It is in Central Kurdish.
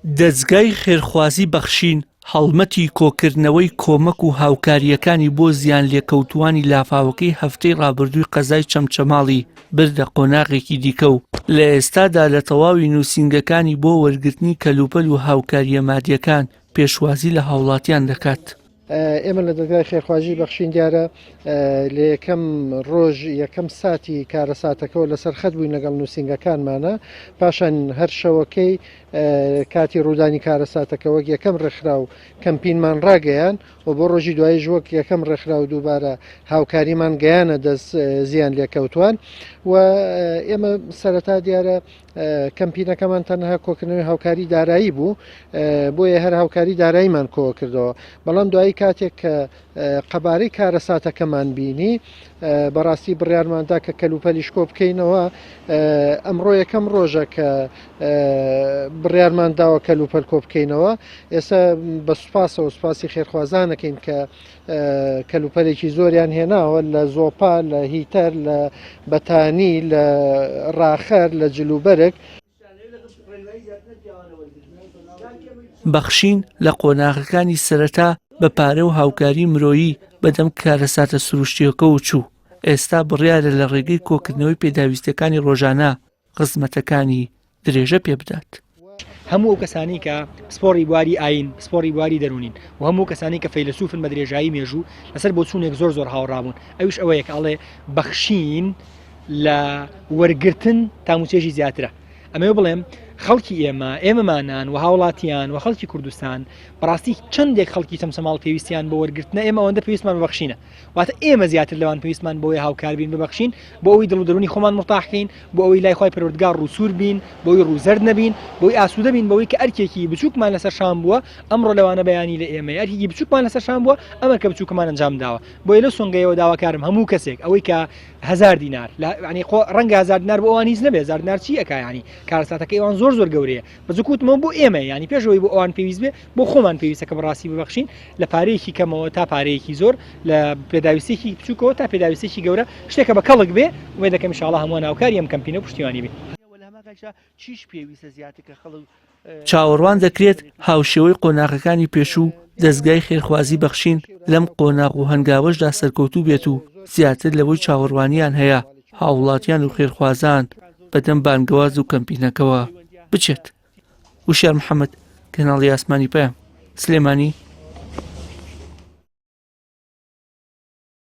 دەستگای خێرخوازی بەخشین هەڵمەتی کۆکردنەوەی کۆمەک و هاوکاریەکانی بۆ زیان لێکەوتوانی لافاوەکەی هەفتەی ڕابردووی قەزای چەمچەماڵی بردە قۆناغێکی دیکە و لە ئێستادا لە تەواوی نووسینگەکانی بۆ وەرگرتنی کەلوپەل و هاوکاریە مادیەکان پێشوازی لە هاوڵاتیان دەکات. ئێمە لە دەستگای خێرخوازی بەخشین دیارە لە یەکەم ڕۆژ یەکەم ساتی کارە ساتەکەەوە لەسەر خەت بووین لەگەڵ نووسینگەکانمانە پاشان هەر شەوەکەی کاتی ڕوودانی کارە ساتەکەەوە یەکەم ڕێکخرا و کەمپینمان ڕاگەیان و بۆ ڕۆژی دوای ژوەک یەکەم ڕێکخرا و دووبارە هاوکاریمان گەیانە دەست زیان لێکەوتوان و ئێمە سەرەتا دیارە کەمپینەکەمان تەنها کۆکردنەوەی هاوکاری دارایی بوو بۆیە هەر هاوکاری داراییمان کۆ کردەوە بەڵام دوایی کاتێک کە قەبارەی کارە ساتەکەمان بینی بەڕاستی بڕیارماندا کە کەلوپەلیش کۆ بکەینەوە ئەمڕۆ یەکەم ڕۆژە کە بڕیارمانداوە کەلوپەل کۆ بکەینەوە ئێستا بە سوپاسەوە سوپاسی خێرخوازانەکەین کە کەلوپەلێکی زۆریان هێناوە لە زۆپا لە هیتەر لە بەتانی لە ڕاخەر لە جلوبەرێک بەخشین لە قۆناغەکانی سەرەتا بە پارە و هاوکاری مرۆیی بەدەم کارەساتە سروشتیەکە و چوو ئێستا بڕیارە لە ڕێگەی کۆکردنەوەی پێداویستەکانی ڕۆژانە خزمەتەکانی درێژە پێ بدات. هەموو ئەو کەسانی کە سپۆڕی بواری ئاین سپۆڕی بواری دەرونین و هەموو کەسانی کە فەیلسوفن بە درێژایی مێژوو لەسەر بۆ چوونێک زۆر هاوڕابوون ئەوش ئەوەیە کە ئەڵێ بەخشین لە وەرگرتن تاموچێژی زیاترە ئەمە بڵێم خەڵکی ئێمەمانان و هاوڵاتیان و خەڵکی کوردستان بەڕاستی چەندێک خەڵکی چەمچەماڵ پێویستیان بە وەرگرتنە ئێمە ئەوەندە پێویستمان ببەخشینە واتە ئێمە زیاتر لەوان پێویستمان بۆی هاوکار بین ببەخشین بۆ ئەوەی دڵ و دەرونی خۆمان مرتاحکەین بۆ ئەوەی لای خۆی پەروەردگار ڕووسور بین بۆی ڕووزەرد نەبین بۆی ئاسوودە بین بەوەی کە ئەرکێکی بچووکمان لەسەر شام بووە ئەمڕۆ لەوانە بەیانی لە ئێمە ئەرکێکی بچووکمان لەسەر شام بووە ئەمە کە بچووکمان ئەنجام داوە بۆی لە سۆنگەیەوە داواکارم هەموو کەسێک ئەوەی کە 1000 دینار ینی ڕەنگە 1000 دینار بۆ ئەوان هیچ نەبێ 1000 دینار چی ئەکا ینی کارەساتەکەی ئەوان زۆر گەورەیە بەجوکوتمە بۆ ئێمە ینی پێشەوەی بۆ ئەوان پێویست بێ بۆ خۆمان پێویستە کە بەڕاستی ببەخشین لە پارەیەکی کەمەوە تا پارەیەکی زۆر لە پێداویستێکی بچووکەوە تا پێداویستێکی گەورە شتێکە بە کەڵک بێ وێ دەکەم ئینشاڵڵا هەمووان هاوکاری ئەم کەمپینە پشتیوانی بێ. چاوەڕوان دەکرێت هاوشێوەی قۆناغەکانی پێشوو دەستگای خێرخوازی بەخشین لەم قۆناغ و هەنگاوەشدا سەرکەوتوو بێت و زیاتر لەوەی چاوەڕوانیان هەیە هاوڵاتیان و خێرخوازان بەدەم بانگەواز و کەمپینەکەەوە بچێت. وشار محەممەد کەناڵی ئاسمانی پەیام سلێمانی